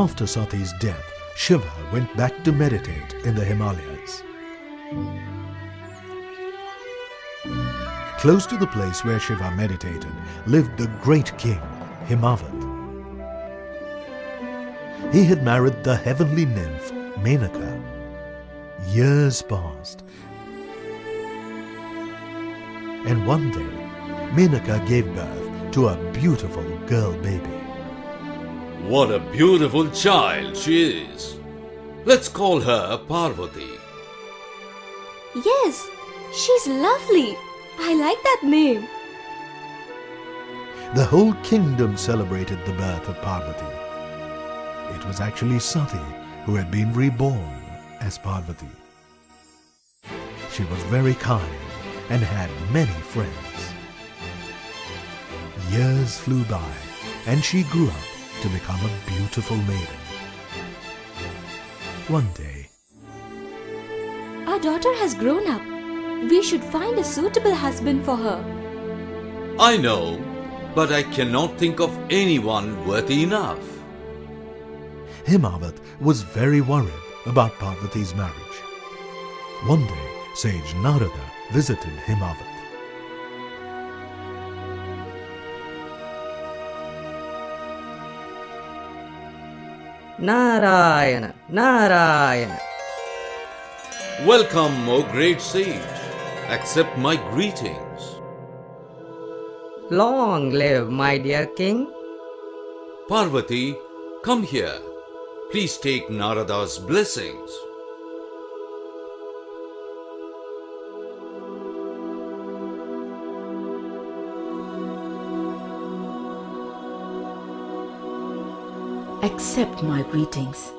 After Sati's death, Shiva went back to meditate in the Himalayas. Close to the place where Shiva meditated lived the great king, Himavat. He had married the heavenly nymph, Menaka. Years passed, and one day, Menaka gave birth to a beautiful girl baby. What a beautiful child she is. Let's call her Parvati. Yes, she's lovely. I like that name. The whole kingdom celebrated the birth of Parvati. It was actually Sati who had been reborn as Parvati. She was very kind and had many friends. Years flew by and she grew up to become a beautiful maiden. One day, Our daughter has grown up. We should find a suitable husband for her. I know, but I cannot think of anyone worthy enough. Himavat was very worried about Parvati's marriage. One day, sage Narada visited Himavat. Narayana, Narayana. Welcome, O great sage. Accept my greetings. Long live, my dear king. Parvati, come here. Please take Narada's blessings. Accept my greetings.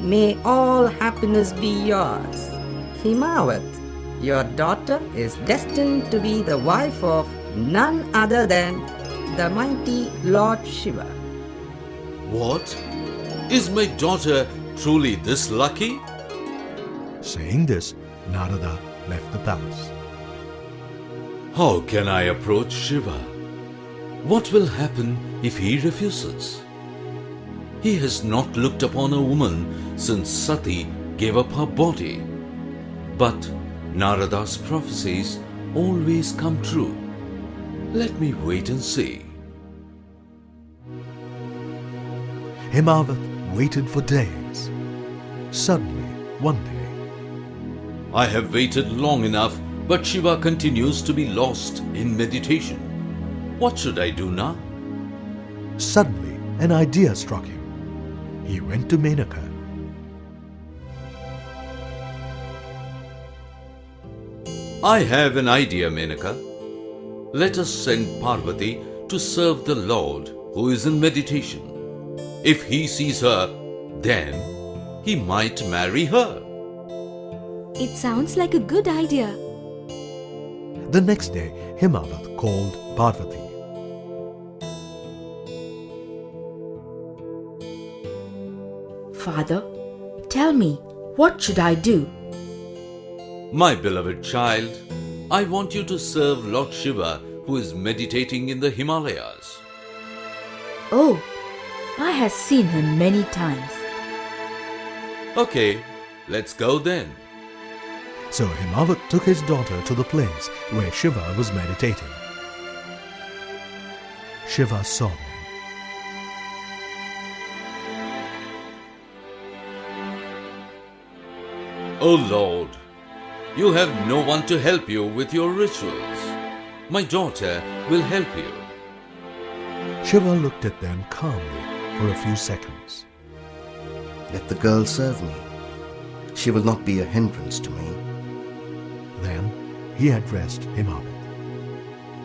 May all happiness be yours. Himavat, your daughter is destined to be the wife of none other than the mighty Lord Shiva. What? Is my daughter truly this lucky? Saying this, Narada left the palace. How can I approach Shiva? What will happen if he refuses? He has not looked upon a woman since Sati gave up her body. But Narada's prophecies always come true. Let me wait and see. Himavat waited for days. Suddenly, one day, I have waited long enough, but Shiva continues to be lost in meditation. What should I do now? suddenly an idea struck him. He went to Menaka. I have an idea, Menaka. Let us send Parvati to serve the Lord who is in meditation. If he sees her, then he might marry her. It sounds like a good idea. The next day, Himavat called Parvati. Father, tell me, what should I do? My beloved child, I want you to serve Lord Shiva who is meditating in the Himalayas. Oh, I have seen him many times. Okay, let's go then. So Himavat took his daughter to the place where Shiva was meditating. Shiva saw them. O Lord, you have no one to help you with your rituals. My daughter will help you. Shiva looked at them calmly for a few seconds. Let the girl serve me. She will not be a hindrance to me. Then he addressed Himavat.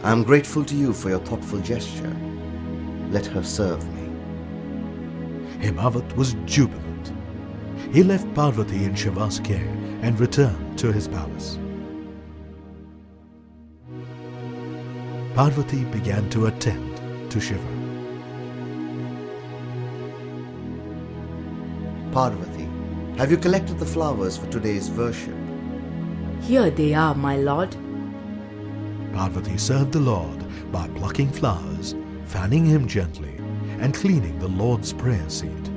I am grateful to you for your thoughtful gesture. Let her serve me. Himavat was jubilant. He left Parvati in Shiva's care and returned to his palace. Parvati began to attend to Shiva. Parvati, have you collected the flowers for today's worship? Here they are, my lord. Parvati served the Lord by plucking flowers, fanning him gently, and cleaning the Lord's prayer seat.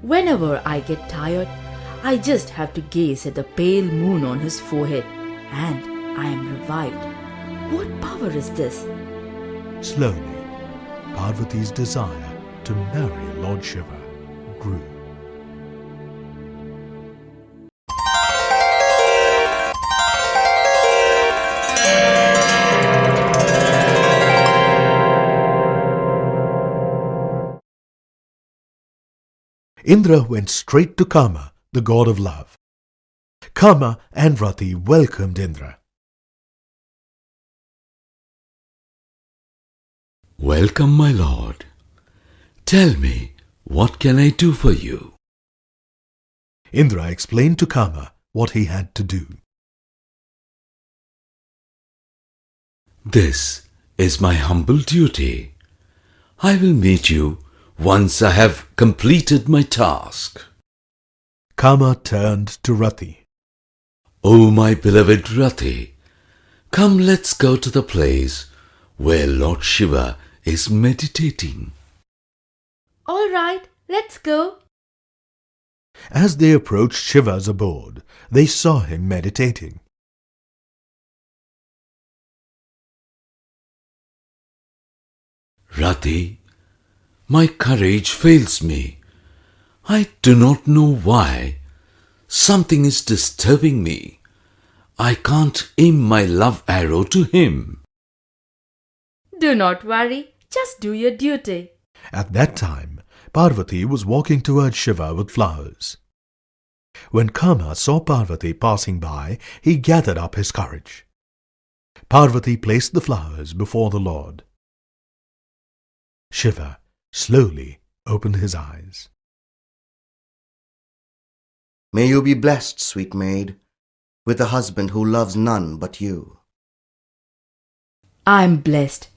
Whenever I get tired, I just have to gaze at the pale moon on his forehead, and I am revived. What power is this? Slowly, Parvati's desire to marry Lord Shiva grew. Indra went straight to Kama, the god of love. Kama and Rati welcomed Indra. Welcome, my lord. Tell me, what can I do for you? Indra explained to Kama what he had to do. This is my humble duty. I will meet you once I have completed my task. Kama turned to Rati. O my beloved Rati, come, let's go to the place where Lord Shiva is meditating. All right, let's go. As they approached Shiva's abode, they saw him meditating. Rati, my courage fails me. I do not know why. Something is disturbing me. I can't aim my love arrow to him. Do not worry, just do your duty. At that time, Parvati was walking towards Shiva with flowers. When Kama saw Parvati passing by, he gathered up his courage. Parvati placed the flowers before the Lord. Shiva slowly opened his eyes. May you be blessed, sweet maid, with a husband who loves none but you. I am blessed.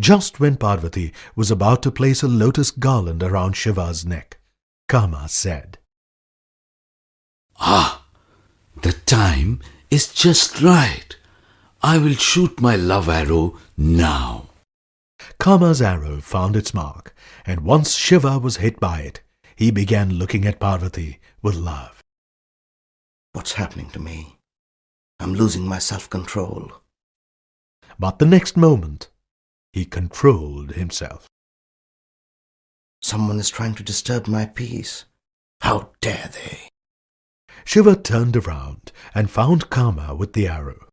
Just when Parvati was about to place a lotus garland around Shiva's neck, Kama said, Ah, the time is just right. I will shoot my love arrow now. Kama's arrow found its mark, and once Shiva was hit by it, he began looking at Parvati with love. What's happening to me? I'm losing my self-control. But the next moment, he controlled himself. Someone is trying to disturb my peace. How dare they? Shiva turned around and found Kama with the arrow.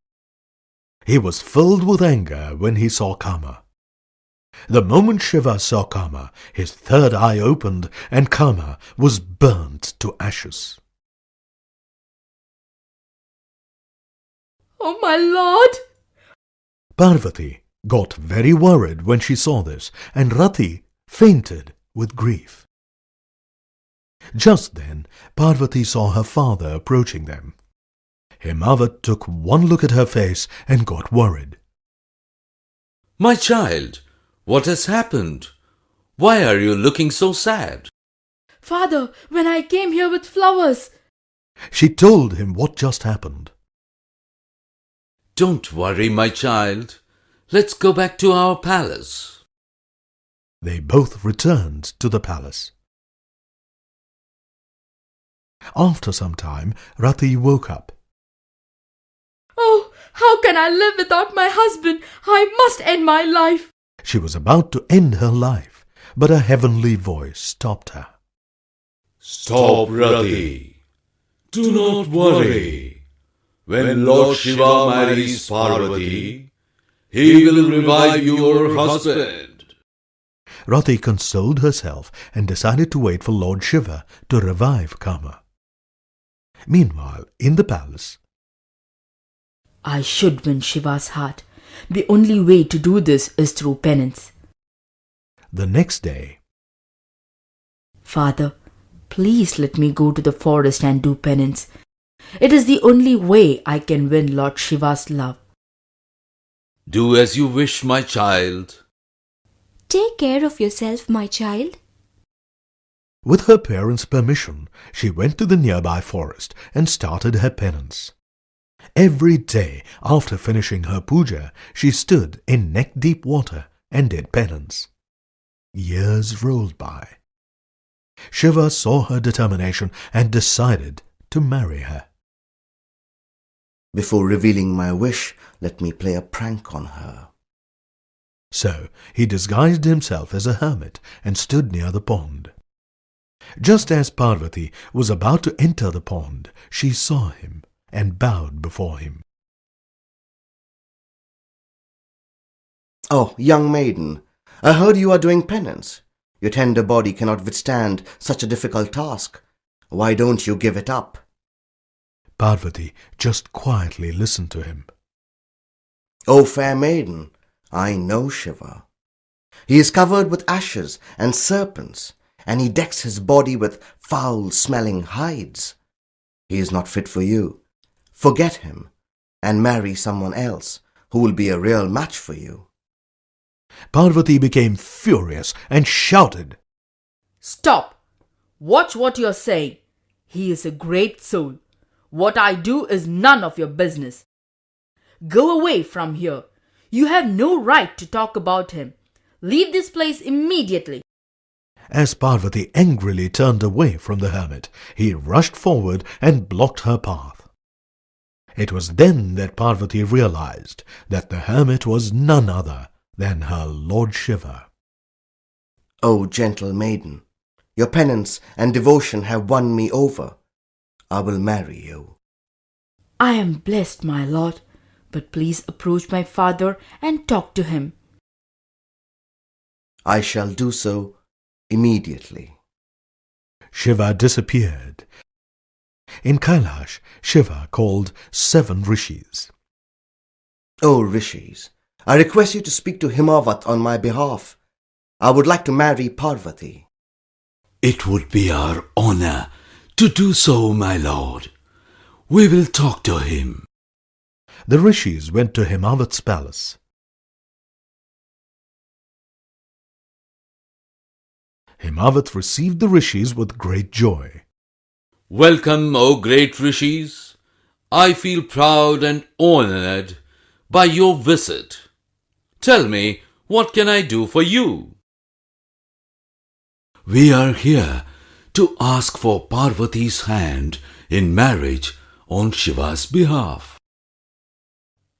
He was filled with anger when he saw Kama. The moment Shiva saw Kama, his third eye opened and Kama was burnt to ashes. Oh, my lord! Parvati got very worried when she saw this, and Rati fainted with grief. Just then, Parvati saw her father approaching them. Himavat took one look at her face and got worried. My child, what has happened? Why are you looking so sad? Father, when I came here with flowers. She told him what just happened. Don't worry, my child. Let's go back to our palace. They both returned to the palace. After some time, Rati woke up. Oh, how can I live without my husband? I must end my life. She was about to end her life, but a heavenly voice stopped her. Stop, Rati. Do not worry. When Lord Shiva marries Parvati, he will revive your husband. Rati consoled herself and decided to wait for Lord Shiva to revive Kama. Meanwhile, in the palace, I should win Shiva's heart. The only way to do this is through penance. the next day, Father, please let me go to the forest and do penance. It is the only way I can win Lord Shiva's love. Do as you wish, my child. Take care of yourself, my child. With her parents' permission, she went to the nearby forest and started her penance. Every day after finishing her puja, she stood in neck-deep water and did penance. Years rolled by. Shiva saw her determination and decided to marry her. Before revealing my wish, let me play a prank on her. So he disguised himself as a hermit and stood near the pond. Just as Parvati was about to enter the pond, she saw him and bowed before him. Oh, young maiden, I heard you are doing penance. Your tender body cannot withstand such a difficult task. Why don't you give it up? Parvati just quietly listened to him. O fair maiden, I know Shiva. He is covered with ashes and serpents, and he decks his body with foul-smelling hides. He is not fit for you. Forget him, and marry someone else who will be a real match for you. Parvati became furious and shouted, Stop! Watch what you're saying. He is a great soul. What I do is none of your business. Go away from here. You have no right to talk about him. Leave this place immediately. As Parvati angrily turned away from the hermit, he rushed forward and blocked her path. It was then that Parvati realized that the hermit was none other than her Lord Shiva. O gentle maiden, your penance and devotion have won me over. I will marry you. I am blessed, my lord, but please approach my father and talk to him. I shall do so immediately. Shiva disappeared. In Kailash, Shiva called 7 rishis. O rishis, I request you to speak to Himavat on my behalf. I would like to marry Parvati. It would be our honor to do so, my lord. We will talk to him. The rishis went to Himavat's palace. Himavat received the rishis with great joy. Welcome, O great rishis. I feel proud and honored by your visit. Tell me, what can I do for you? We are here to ask for Parvati's hand in marriage on Shiva's behalf.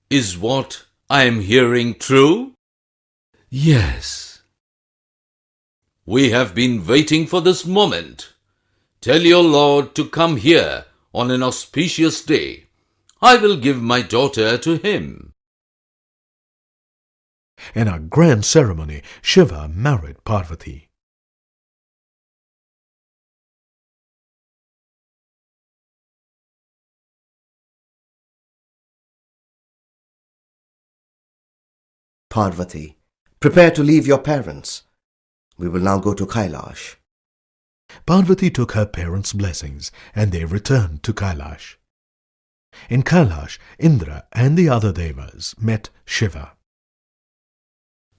Is what I am hearing true? Yes. We have been waiting for this moment. Tell your lord to come here on an auspicious day. I will give my daughter to him. In a grand ceremony, Shiva married Parvati. Parvati, prepare to leave your parents. We will now go to Kailash. Parvati took her parents' blessings and they returned to Kailash. In Kailash, Indra and the other devas met Shiva.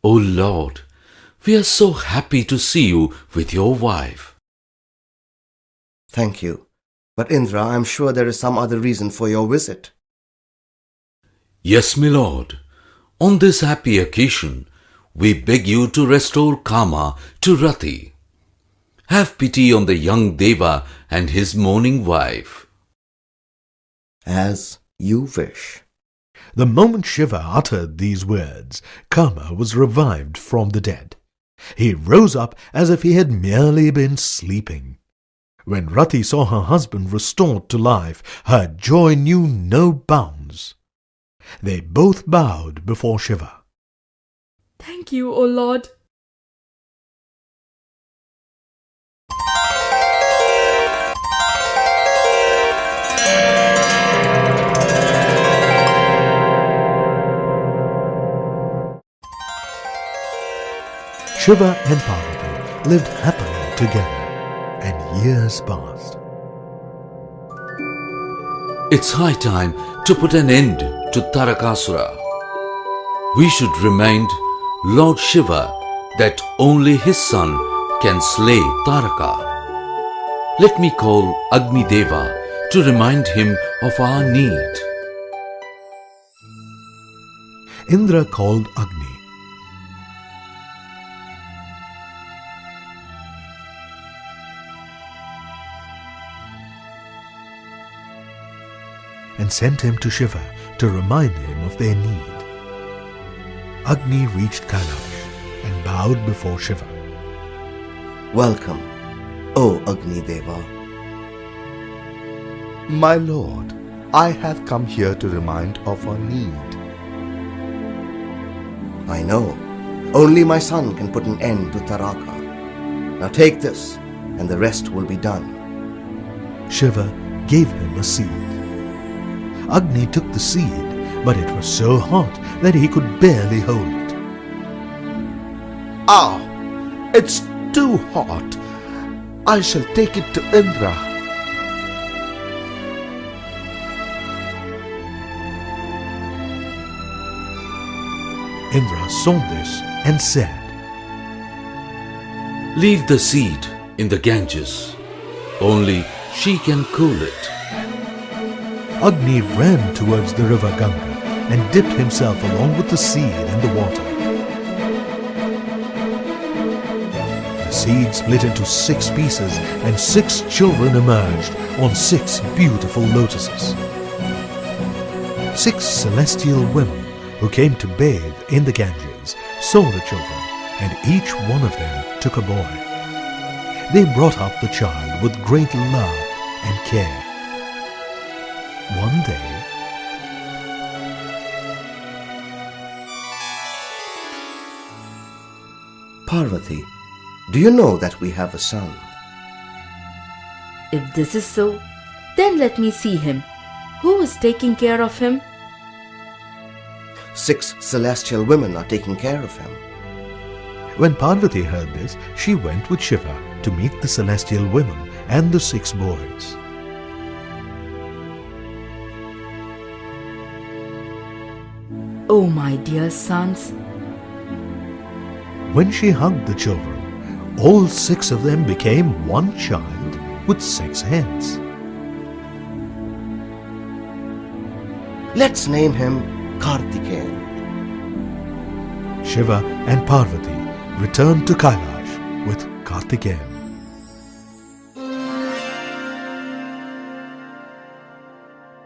O Lord, we are so happy to see you with your wife. Thank you. But Indra, I am sure there is some other reason for your visit. Yes, my lord. On this happy occasion, we beg you to restore Kama to Rati. Have pity on the young Deva and his mourning wife. As you wish. The moment Shiva uttered these words, Kama was revived from the dead. He rose up as if he had merely been sleeping. When Rati saw her husband restored to life, her joy knew no bounds. They both bowed before Shiva. Thank you, O Lord. Shiva and Parvati lived happily together, and years passed. It's high time to put an end to Tarakasura. We should remind Lord Shiva that only his son can slay Taraka. Let me call Agni Deva to remind him of our need. Indra called Agni. And sent him to Shiva to remind him of their need. Agni reached Kailash and bowed before Shiva. Welcome, O Agni Deva. My lord, I have come here to remind of our need. I know. Only my son can put an end to Taraka. Now take this, and the rest will be done. Shiva gave him a seed. Agni took the seed, but it was so hot that he could barely hold it. Ah, it's too hot. I shall take it to Indra. Indra saw this and said, Leave the seed in the Ganges. Only she can cool it. Agni ran towards the river Ganga and dipped himself along with the seed in the water. The seed split into 6 pieces and 6 children emerged on 6 beautiful lotuses. 6 celestial women who came to bathe in the Ganges saw the children, and each one of them took a boy. They brought up the child with great love and care. One day, Parvati, do you know that we have a son? If this is so, then let me see him. Who is taking care of him? 6 celestial women are taking care of him. when Parvati heard this, she went with Shiva to meet the celestial women and the 6 boys. Oh, my dear sons, When she hugged the children, all 6 of them became one child with 6 heads. Let's name him Kartikeyan. Shiva and Parvati returned to Kailash with Kartikeyan.